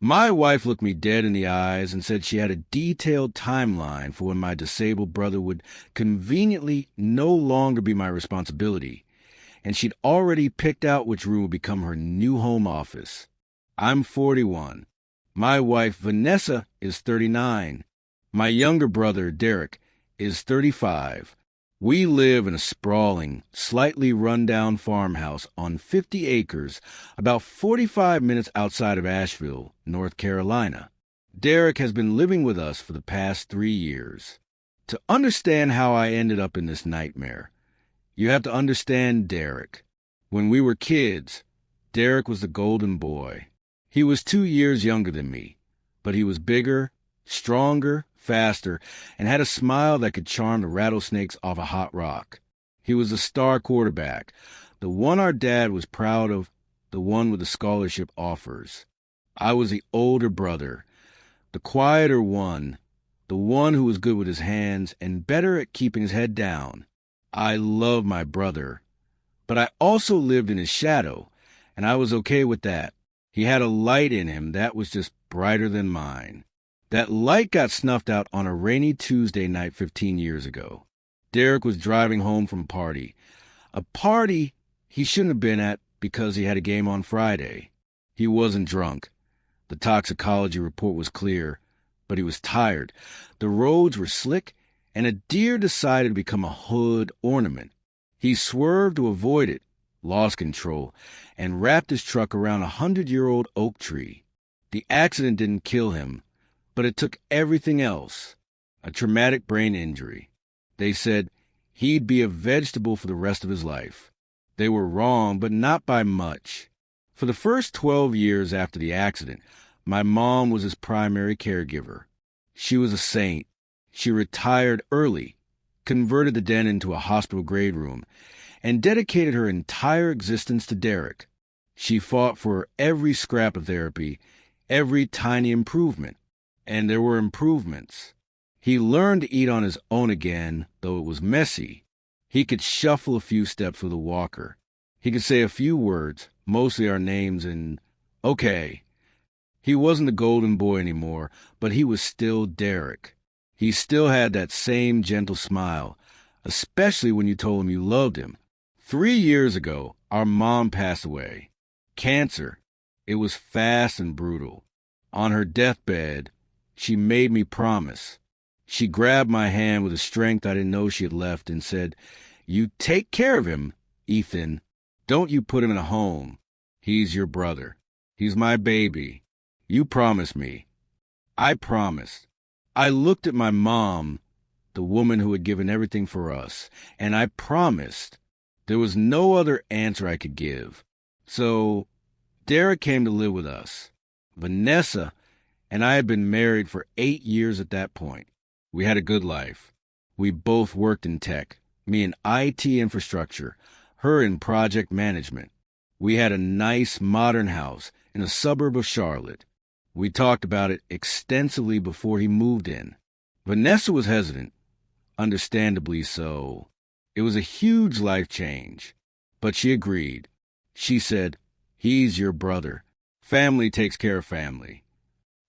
My wife looked me dead in the eyes and said she had a detailed timeline for when my disabled brother would conveniently no longer be my responsibility, and she'd already picked out which room would become her new home office. I'm 41. My wife, Vanessa, is 39. My younger brother, Derek, is 35. We live in a sprawling, slightly run-down farmhouse on 50 acres, about 45 minutes outside of Asheville, North Carolina. Derek has been living with us for the past 3 years. To understand how I ended up in this nightmare, you have to understand Derek. When we were kids, Derek was the golden boy. He was 2 years younger than me, but he was bigger, stronger, faster, and had a smile that could charm the rattlesnakes off a hot rock. He was the star quarterback, the one our dad was proud of, the one with the scholarship offers. I was the older brother, the quieter one, the one who was good with his hands and better at keeping his head down. I loved my brother, but I also lived in his shadow, and I was okay with that. He had a light in him that was just brighter than mine. That light got snuffed out on a rainy Tuesday night 15 years ago. Derek was driving home from a party he shouldn't have been at because he had a game on Friday. He wasn't drunk. The toxicology report was clear, but he was tired. The roads were slick, and a deer decided to become a hood ornament. He swerved to avoid it, lost control, and wrapped his truck around a 100-year-old oak tree. The accident didn't kill him, but it took everything else. A traumatic brain injury. They said he'd be a vegetable for the rest of his life. They were wrong, but not by much. For the first 12 years after the accident, my mom was his primary caregiver. She was a saint. She retired early, converted the den into a hospital-grade room, and dedicated her entire existence to Derek. She fought for every scrap of therapy, every tiny improvement. And there were improvements. He learned to eat on his own again, though it was messy. He could shuffle a few steps with a walker. He could say a few words, mostly our names, and okay. He wasn't the golden boy anymore, but he was still Derek. He still had that same gentle smile, especially when you told him you loved him. 3 years ago, our mom passed away. Cancer. It was fast and brutal. On her deathbed, she made me promise. She grabbed my hand with a strength I didn't know she had left and said, "You take care of him, Ethan. Don't you put him in a home. He's your brother. He's my baby. You promised me." I promised. I looked at my mom, the woman who had given everything for us, and I promised. There was no other answer I could give. So Derek came to live with us. Vanessa and I had been married for 8 years at that point. We had a good life. We both worked in tech, me in IT infrastructure, her in project management. We had a nice, modern house in a suburb of Charlotte. We talked about it extensively before he moved in. Vanessa was hesitant, understandably so. It was a huge life change, but she agreed. She said, "He's your brother. Family takes care of family."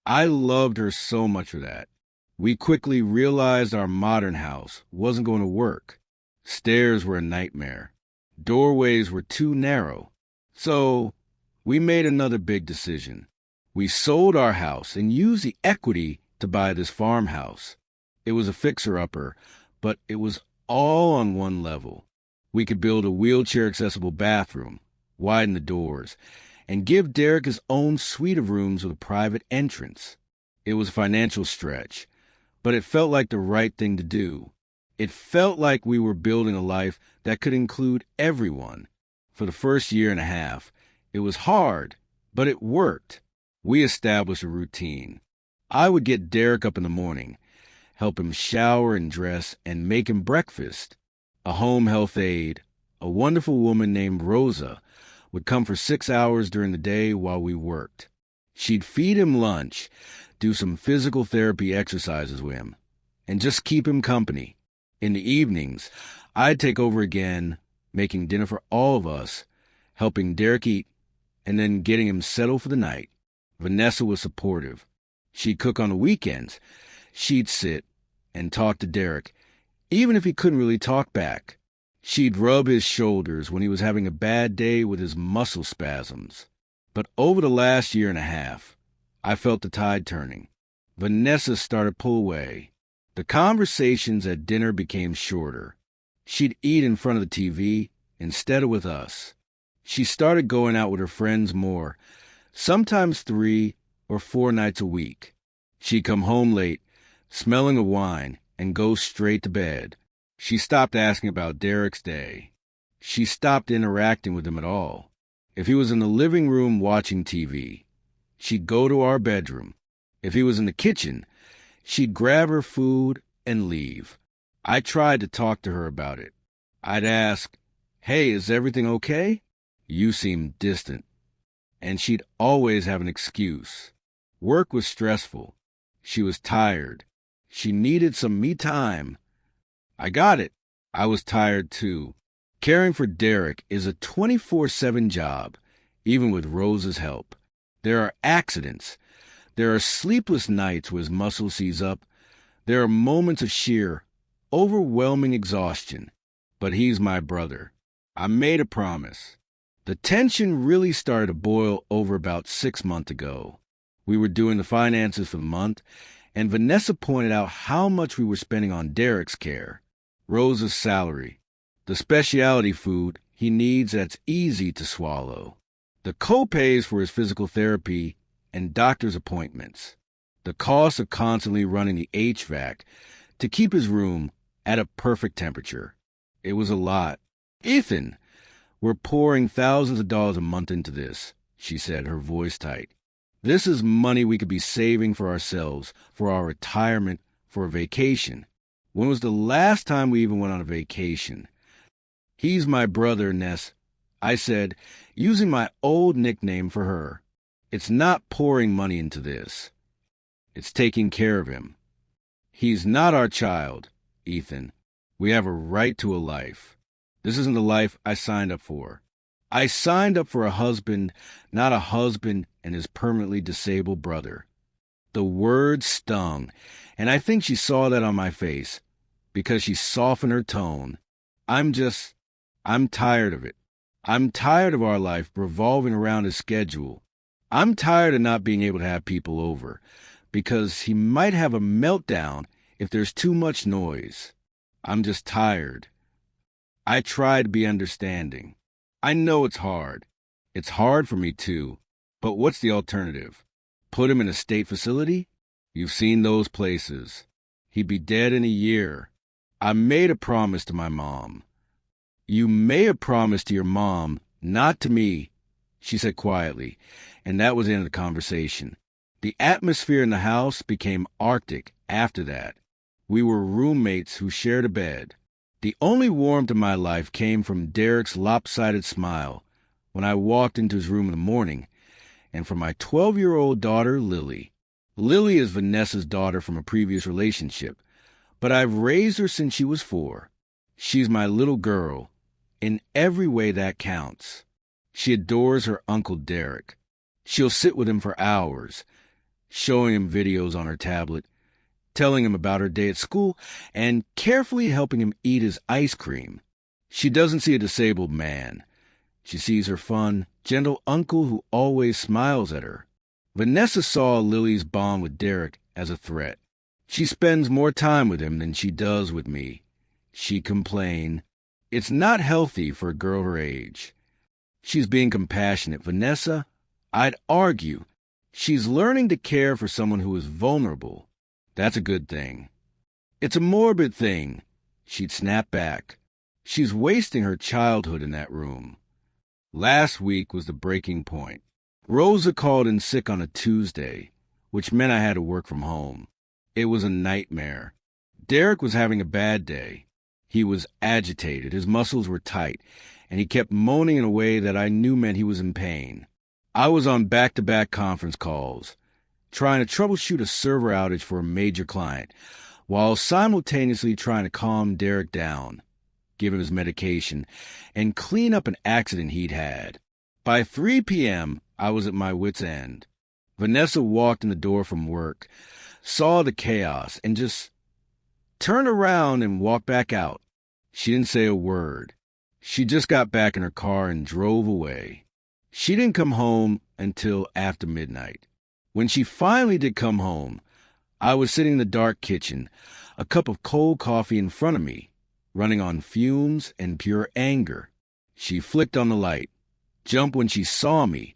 I loved her so much for that. We quickly realized our modern house wasn't going to work. Stairs were a nightmare. Doorways were too narrow. So we made another big decision. We sold our house and used the equity to buy this farmhouse. It was a fixer-upper, but it was all on one level. We could build a wheelchair-accessible bathroom, widen the doors, and give Derek his own suite of rooms with a private entrance. It was a financial stretch, but it felt like the right thing to do. It felt like we were building a life that could include everyone. For the first year and a half, it was hard, but it worked. We established a routine. I would get Derek up in the morning, help him shower and dress, and make him breakfast. A home health aide, a wonderful woman named Rosa, would come for 6 hours during the day while we worked. She'd feed him lunch, do some physical therapy exercises with him, and just keep him company. In the evenings, I'd take over again, making dinner for all of us, helping Derek eat, and then getting him settled for the night. Vanessa was supportive. She'd cook on the weekends. She'd sit and talk to Derek, even if he couldn't really talk back. She'd rub his shoulders when he was having a bad day with his muscle spasms. But over the last year and a half, I felt the tide turning. Vanessa started to pull away. The conversations at dinner became shorter. She'd eat in front of the TV instead of with us. She started going out with her friends more, sometimes 3 or 4 nights a week. She'd come home late, smelling of wine, and go straight to bed. She stopped asking about Derek's day. She stopped interacting with him at all. If he was in the living room watching TV, she'd go to our bedroom. If he was in the kitchen, she'd grab her food and leave. I tried to talk to her about it. I'd ask, "Hey, is everything okay? You seem distant." And she'd always have an excuse. Work was stressful. She was tired. She needed some me time. I got it. I was tired too. Caring for Derek is a 24/7 job, even with Rose's help. There are accidents. There are sleepless nights where his muscles seize up. There are moments of sheer, overwhelming exhaustion. But he's my brother. I made a promise. The tension really started to boil over about 6 months ago. We were doing the finances for the month, and Vanessa pointed out how much we were spending on Derek's care. Rose's salary, the specialty food he needs that's easy to swallow, the co-pays for his physical therapy and doctor's appointments, the cost of constantly running the HVAC to keep his room at a perfect temperature. It was a lot. "Ethan, we're pouring thousands of dollars a month into this," she said, her voice tight. "This is money we could be saving for ourselves, for our retirement, for a vacation. When was the last time we even went on a vacation?" "He's my brother, Ness," I said, using my old nickname for her. "It's not pouring money into this. It's taking care of him. He's not our child, Ethan. We have a right to a life. This isn't the life I signed up for. I signed up for a husband, not a husband and his permanently disabled brother." The words stung, and I think she saw that on my face, because she softened her tone. I'm tired of it. I'm tired of our life revolving around his schedule. I'm tired of not being able to have people over, because he might have a meltdown if there's too much noise. I'm just tired. I try to be understanding. I know it's hard. It's hard for me too. But what's the alternative? Put him in a state facility? You've seen those places. He'd be dead in a year. I made a promise to my mom. You made a promise to your mom, not to me, she said quietly, and that was the end of the conversation. The atmosphere in the house became arctic after that. We were roommates who shared a bed. The only warmth in my life came from Derek's lopsided smile when I walked into his room in the morning, and from my 12-year-old daughter, Lily. Lily is Vanessa's daughter from a previous relationship, but I've raised her since she was 4. She's my little girl, in every way that counts. She adores her Uncle Derek. She'll sit with him for hours, showing him videos on her tablet, telling him about her day at school, and carefully helping him eat his ice cream. She doesn't see a disabled man. She sees her fun, gentle uncle who always smiles at her. Vanessa saw Lily's bond with Derek as a threat. She spends more time with him than she does with me. She complained. It's not healthy for a girl her age. She's being compassionate. Vanessa, I'd argue, she's learning to care for someone who is vulnerable. That's a good thing. It's a morbid thing. She'd snap back. She's wasting her childhood in that room. Last week was the breaking point. Rosa called in sick on a Tuesday, which meant I had to work from home. It was a nightmare. Derek was having a bad day. He was agitated, his muscles were tight, and he kept moaning in a way that I knew meant he was in pain. I was on back-to-back conference calls, trying to troubleshoot a server outage for a major client, while simultaneously trying to calm Derek down, give him his medication, and clean up an accident he'd had. By 3 p.m., I was at my wit's end. Vanessa walked in the door from work, saw the chaos, and just turned around and walked back out. She didn't say a word. She just got back in her car and drove away. She didn't come home until after midnight. When she finally did come home, I was sitting in the dark kitchen, a cup of cold coffee in front of me, running on fumes and pure anger. She flicked on the light, jumped when she saw me,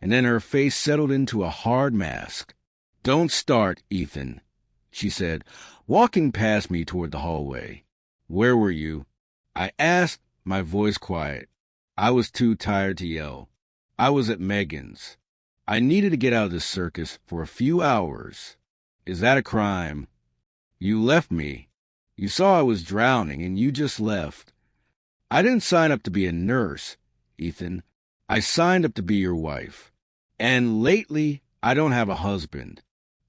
and then her face settled into a hard mask. "Don't start, Ethan," she said, walking past me toward the hallway. "Where were you?" I asked, my voice quiet. I was too tired to yell. I was at Megan's. I needed to get out of this circus for a few hours. "Is that a crime?" "You left me. You saw I was drowning, and you just left." "I didn't sign up to be a nurse, Ethan. I signed up to be your wife. And lately, I don't have a husband.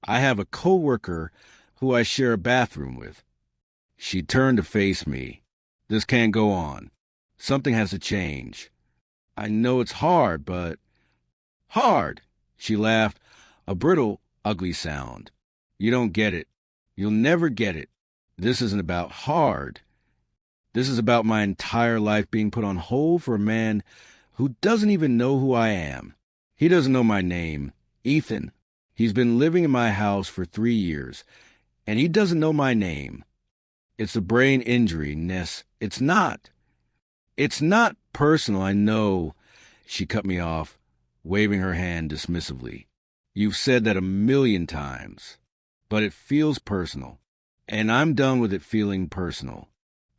I have a coworker who I share a bathroom with." She turned to face me. "This can't go on. Something has to change. I know it's hard, but—" "Hard!" She laughed, a brittle, ugly sound. "You don't get it. You'll never get it. This isn't about hard. This is about my entire life being put on hold for a man who doesn't even know who I am. He doesn't know my name, Ethan. He's been living in my house for 3 years, and he doesn't know my name. It's a brain injury, Ness. It's not. It's not personal, I know." She cut me off, waving her hand dismissively. "You've said that 1,000,000 times. But it feels personal, and I'm done with it feeling personal.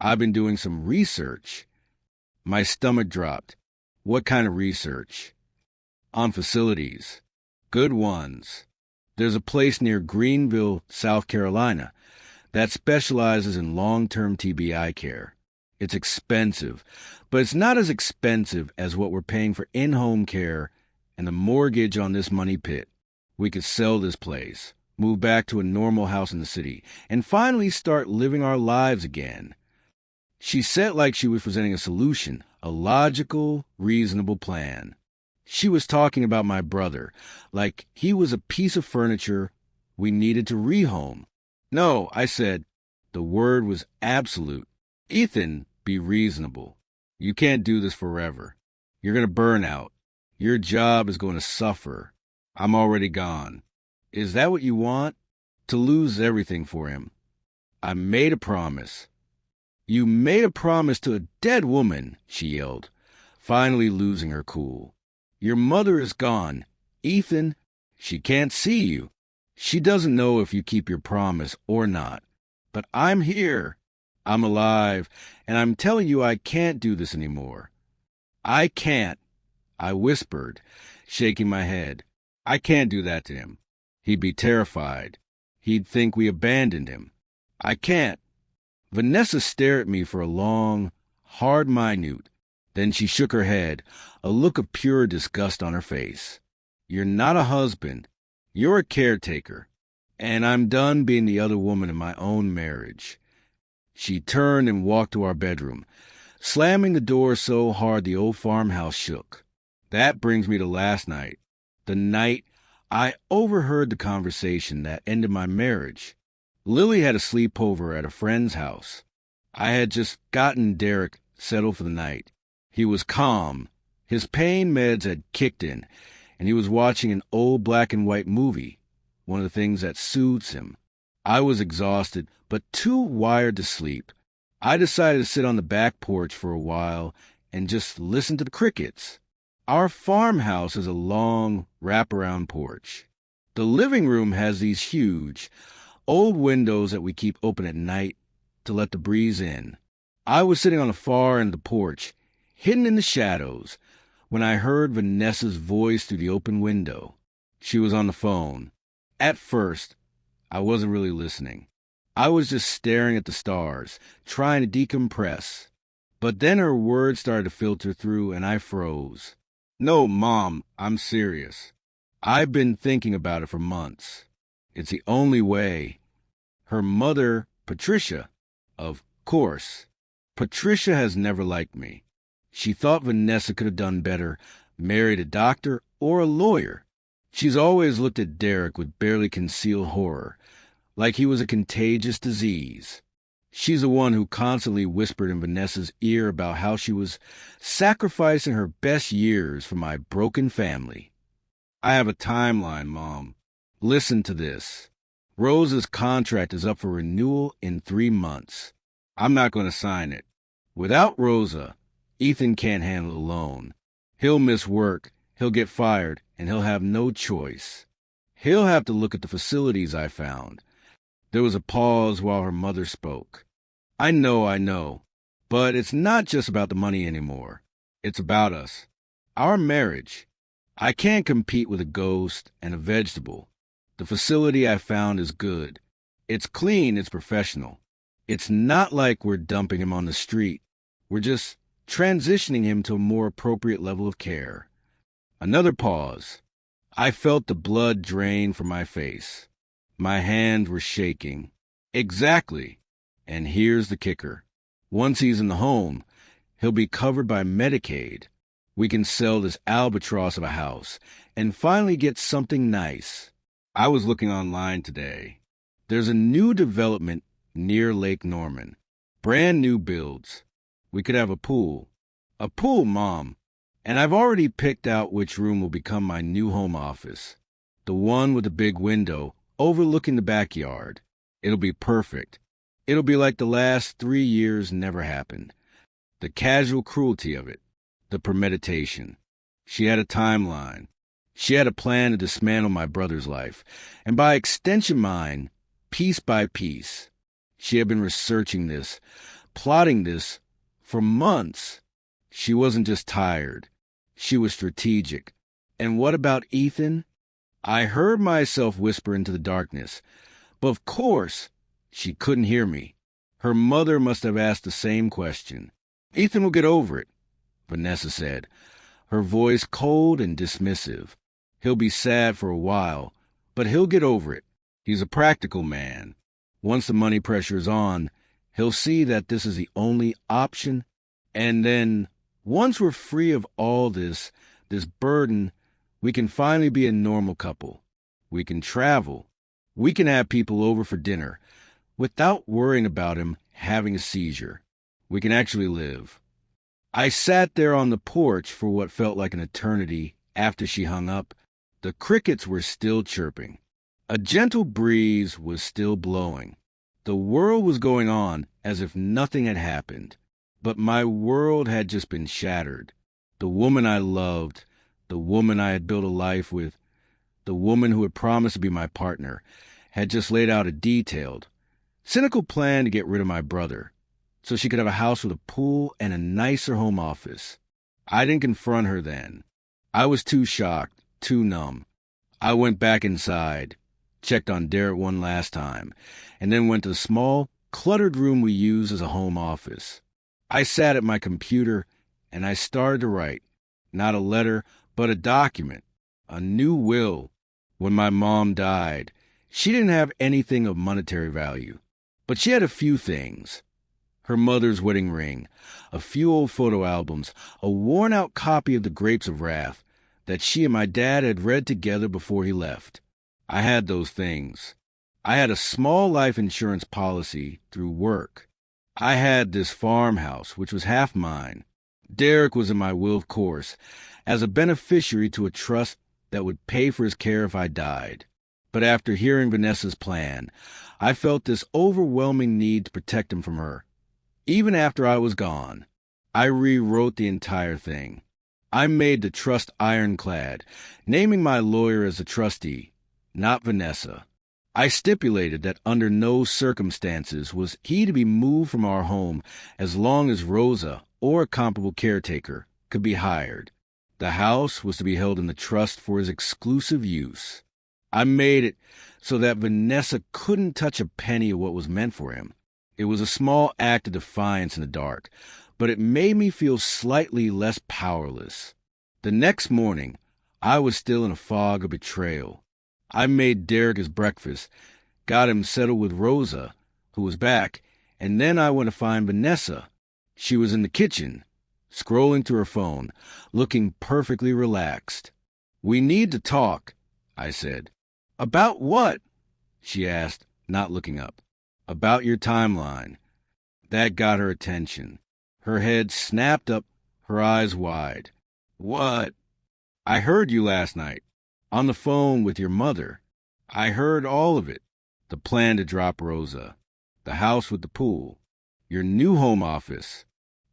I've been doing some research." My stomach dropped. "What kind of research?" "On facilities. Good ones. There's a place near Greenville, South Carolina, that specializes in long-term TBI care. It's expensive, but it's not as expensive as what we're paying for in-home care and the mortgage on this money pit. We could sell this place, move back to a normal house in the city, and finally start living our lives again." She said like she was presenting a solution, a logical, reasonable plan. She was talking about my brother, like he was a piece of furniture we needed to rehome. "No," I said. The word was absolute. "Ethan, be reasonable. You can't do this forever. You're going to burn out. Your job is going to suffer. I'm already gone. Is that what you want? To lose everything for him?" "I made a promise." "You made a promise to a dead woman," she yelled, finally losing her cool. "Your mother is gone. Ethan, she can't see you. She doesn't know if you keep your promise or not. But I'm here. I'm alive, and I'm telling you I can't do this anymore." "I can't," I whispered, shaking my head. "I can't do that to him. He'd be terrified. He'd think we abandoned him. I can't." Vanessa stared at me for a long, hard minute. Then she shook her head, a look of pure disgust on her face. "You're not a husband. You're a caretaker. And I'm done being the other woman in my own marriage." She turned and walked to our bedroom, slamming the door so hard the old farmhouse shook. That brings me to last night, the night I overheard the conversation that ended my marriage. Lily had a sleepover at a friend's house. I had just gotten Derek settled for the night. He was calm. His pain meds had kicked in, and he was watching an old black and white movie, one of the things that soothes him. I was exhausted, but too wired to sleep. I decided to sit on the back porch for a while and just listen to the crickets. Our farmhouse is a long, wraparound porch. The living room has these huge, old windows that we keep open at night to let the breeze in. I was sitting on the far end of the porch, hidden in the shadows, when I heard Vanessa's voice through the open window. She was on the phone. At first, I wasn't really listening. I was just staring at the stars, trying to decompress. But then her words started to filter through, and I froze. "No, Mom, I'm serious. I've been thinking about it for months. It's the only way." Her mother, Patricia, of course. Patricia has never liked me. She thought Vanessa could have done better, married a doctor or a lawyer. She's always looked at Derek with barely concealed horror, like he was a contagious disease. She's the one who constantly whispered in Vanessa's ear about how she was sacrificing her best years for my broken family. I have a timeline, Mom. Listen to this. Rosa's contract is up for renewal in 3 months. I'm not going to sign it. Without Rosa, Ethan can't handle it alone. He'll miss work, he'll get fired, and he'll have no choice. He'll have to look at the facilities I found. There was a pause while her mother spoke. I know, but it's not just about the money anymore. It's about us. Our marriage. I can't compete with a ghost and a vegetable. The facility I found is good. It's clean, it's professional. It's not like we're dumping him on the street. We're just transitioning him to a more appropriate level of care. Another pause. I felt the blood drain from my face. My hands were shaking. Exactly. And here's the kicker. Once he's in the home, he'll be covered by Medicaid. We can sell this albatross of a house and finally get something nice. I was looking online today. There's a new development near Lake Norman. Brand new builds. We could have a pool. A pool, Mom. And I've already picked out which room will become my new home office. The one with the big window overlooking the backyard. It'll be perfect. It'll be like the last 3 years never happened. The casual cruelty of it. The premeditation. She had a timeline. She had a plan to dismantle my brother's life, and by extension mine, piece by piece. She had been researching this, plotting this, for months. She wasn't just tired. She was strategic. And what about Ethan? I heard myself whisper into the darkness, but of course, she couldn't hear me. Her mother must have asked the same question. Ethan will get over it, Vanessa said, her voice cold and dismissive. He'll be sad for a while, but he'll get over it. He's a practical man. Once the money pressure is on, he'll see that this is the only option. And then, once we're free of all this burden, we can finally be a normal couple. We can travel. We can have people over for dinner without worrying about him having a seizure. We can actually live. I sat there on the porch for what felt like an eternity after she hung up. The crickets were still chirping. A gentle breeze was still blowing. The world was going on as if nothing had happened. But my world had just been shattered. The woman I loved, the woman I had built a life with, the woman who had promised to be my partner, had just laid out a detailed, cynical plan to get rid of my brother, so she could have a house with a pool and a nicer home office. I didn't confront her then. I was too shocked, too numb. I went back inside, checked on Derek one last time, and then went to the small, cluttered room we use as a home office. I sat at my computer, and I started to write, not a letter, but a document, a new will. When my mom died, she didn't have anything of monetary value, but she had a few things. Her mother's wedding ring, a few old photo albums, a worn-out copy of The Grapes of Wrath that she and my dad had read together before he left. I had those things. I had a small life insurance policy through work. I had this farmhouse, which was half mine. Derek was in my will, of course, as a beneficiary to a trust that would pay for his care if I died. But after hearing Vanessa's plan, I felt this overwhelming need to protect him from her. Even after I was gone, I rewrote the entire thing. I made the trust ironclad, naming my lawyer as a trustee, not Vanessa. I stipulated that under no circumstances was he to be moved from our home as long as Rosa or a comparable caretaker could be hired. The house was to be held in the trust for his exclusive use. I made it so that Vanessa couldn't touch a penny of what was meant for him. It was a small act of defiance in the dark, but it made me feel slightly less powerless. The next morning, I was still in a fog of betrayal. I made Derek his breakfast, got him settled with Rosa, who was back, and then I went to find Vanessa. She was in the kitchen, scrolling through her phone, looking perfectly relaxed. "We need to talk," I said. About what? She asked, not looking up. About your timeline. That got her attention. Her head snapped up, her eyes wide. What? I heard you last night. On the phone with your mother. I heard all of it. The plan to drop Rosa. The house with the pool. Your new home office.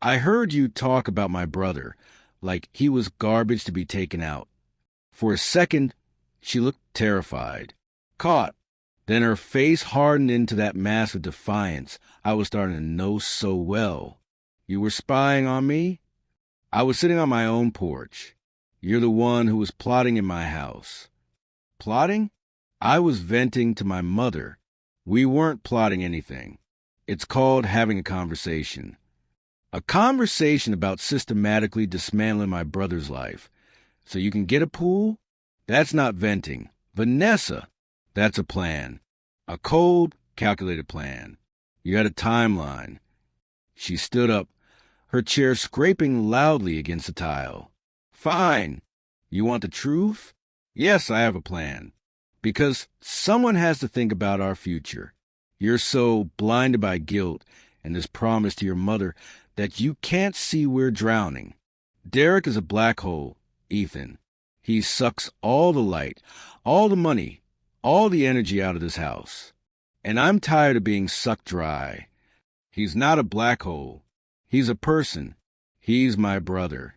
I heard you talk about my brother, like he was garbage to be taken out. For a second, she looked terrified. Caught. Then her face hardened into that mask of defiance I was starting to know so well. You were spying on me? I was sitting on my own porch. You're the one who was plotting in my house. Plotting? I was venting to my mother. We weren't plotting anything. It's called having a conversation. A conversation about systematically dismantling my brother's life. So you can get a pool? That's not venting. Vanessa, that's a plan. A cold, calculated plan. You had a timeline. She stood up, her chair scraping loudly against the tile. Fine. You want the truth? Yes, I have a plan. Because someone has to think about our future. You're so blinded by guilt and this promise to your mother that you can't see we're drowning. Derek is a black hole, Ethan. He sucks all the light, all the money, all the energy out of this house. And I'm tired of being sucked dry. He's not a black hole. He's a person. He's my brother.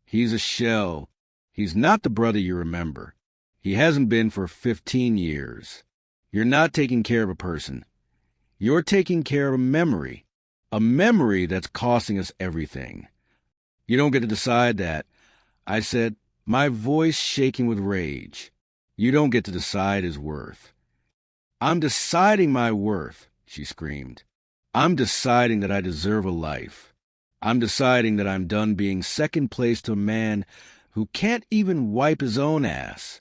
He's a shell. He's not the brother you remember. He hasn't been for 15 years. You're not taking care of a person. You're taking care of a memory that's costing us everything. You don't get to decide that, I said, my voice shaking with rage. You don't get to decide his worth. I'm deciding my worth, she screamed. I'm deciding that I deserve a life. I'm deciding that I'm done being second place to a man who can't even wipe his own ass.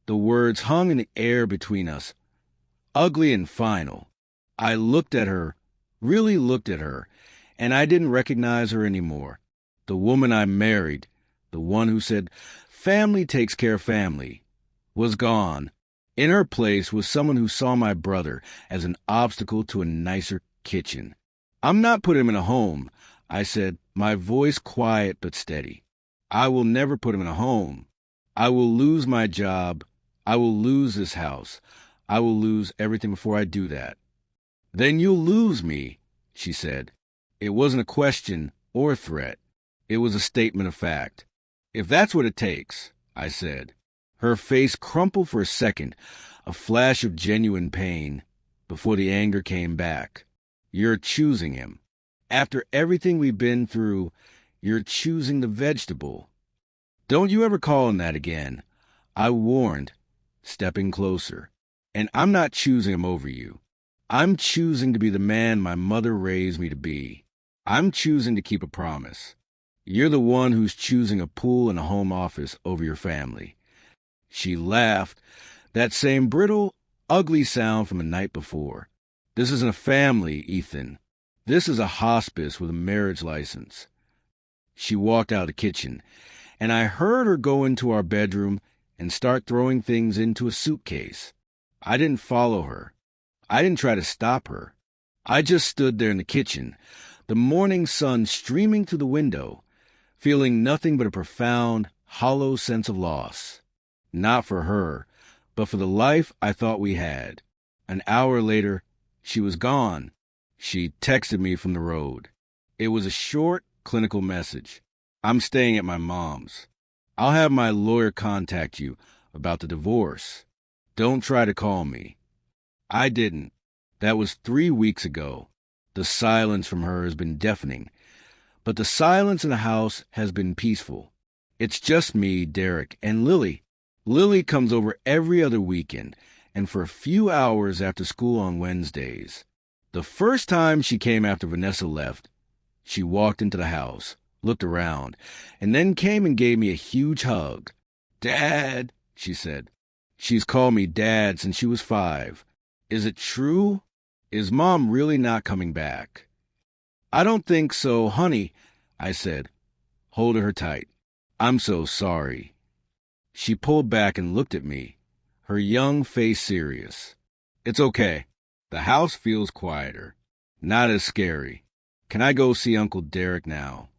The words hung in the air between us, ugly and final. I looked at her, really looked at her, and I didn't recognize her anymore. The woman I married, the one who said, family takes care of family, was gone. In her place was someone who saw my brother as an obstacle to a nicer kitchen. I'm not putting him in a home, I said, my voice quiet but steady. I will never put him in a home. I will lose my job. I will lose this house. I will lose everything before I do that. Then you'll lose me, she said. It wasn't a question or a threat. It was a statement of fact. If that's what it takes, I said. Her face crumpled for a second, a flash of genuine pain, before the anger came back. You're choosing him. After everything we've been through, you're choosing the vegetable. Don't you ever call him that again, I warned, stepping closer. And I'm not choosing him over you. I'm choosing to be the man my mother raised me to be. I'm choosing to keep a promise. You're the one who's choosing a pool and a home office over your family. She laughed, that same brittle, ugly sound from the night before. This isn't a family, Ethan. This is a hospice with a marriage license. She walked out of the kitchen, and I heard her go into our bedroom and start throwing things into a suitcase. I didn't follow her. I didn't try to stop her. I just stood there in the kitchen, the morning sun streaming through the window, feeling nothing but a profound, hollow sense of loss. Not for her, but for the life I thought we had. An hour later, she was gone. She texted me from the road. It was a short, clinical message. I'm staying at my mom's. I'll have my lawyer contact you about the divorce. Don't try to call me. I didn't. That was 3 weeks ago. The silence from her has been deafening. But the silence in the house has been peaceful. It's just me, Derek, and Lily. Lily comes over every other weekend, and for a few hours after school on Wednesdays. The first time she came after Vanessa left, she walked into the house, looked around, and then came and gave me a huge hug. Dad, she said. She's called me Dad since she was 5. Is it true? Is Mom really not coming back? I don't think so, honey, I said, holding her tight. I'm so sorry. She pulled back and looked at me. her young face serious. It's okay. The house feels quieter. Not as scary. Can I go see Uncle Derek now?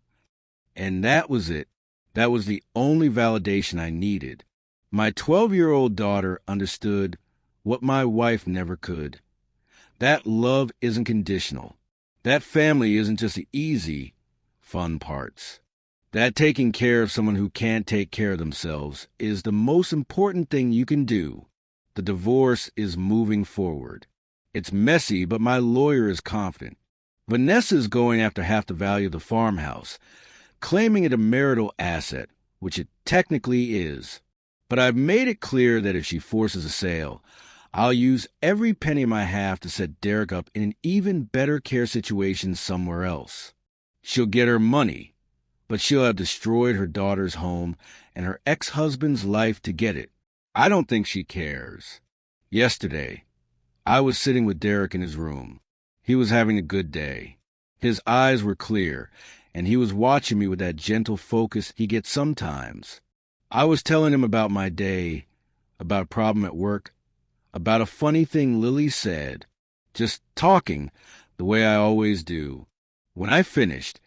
And that was it. That was the only validation I needed. My 12-year-old daughter understood what my wife never could. That love isn't conditional. That family isn't just the easy, fun parts. That taking care of someone who can't take care of themselves is the most important thing you can do. The divorce is moving forward. It's messy, but my lawyer is confident. Vanessa's going after half the value of the farmhouse, claiming it a marital asset, which it technically is. But I've made it clear that if she forces a sale, I'll use every penny I have to set Derek up in an even better care situation somewhere else. She'll get her money, but she'll have destroyed her daughter's home and her ex-husband's life to get it. I don't think she cares. Yesterday, I was sitting with Derek in his room. He was having a good day. His eyes were clear, and he was watching me with that gentle focus he gets sometimes. I was telling him about my day, about a problem at work, about a funny thing Lily said, just talking the way I always do. When I finished,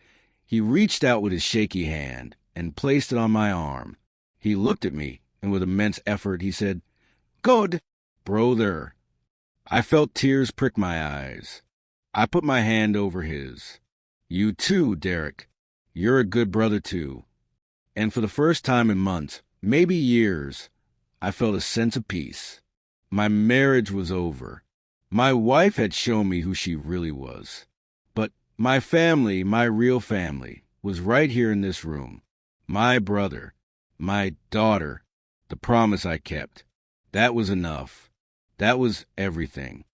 he reached out with his shaky hand and placed it on my arm. He looked at me, and with immense effort, he said, "Good, brother." I felt tears prick my eyes. I put my hand over his. "You too, Derek. You're a good brother too." And for the first time in months, maybe years, I felt a sense of peace. My marriage was over. My wife had shown me who she really was. But my family, my real family, was right here in this room. My brother, my daughter, the promise I kept. That was enough. That was everything.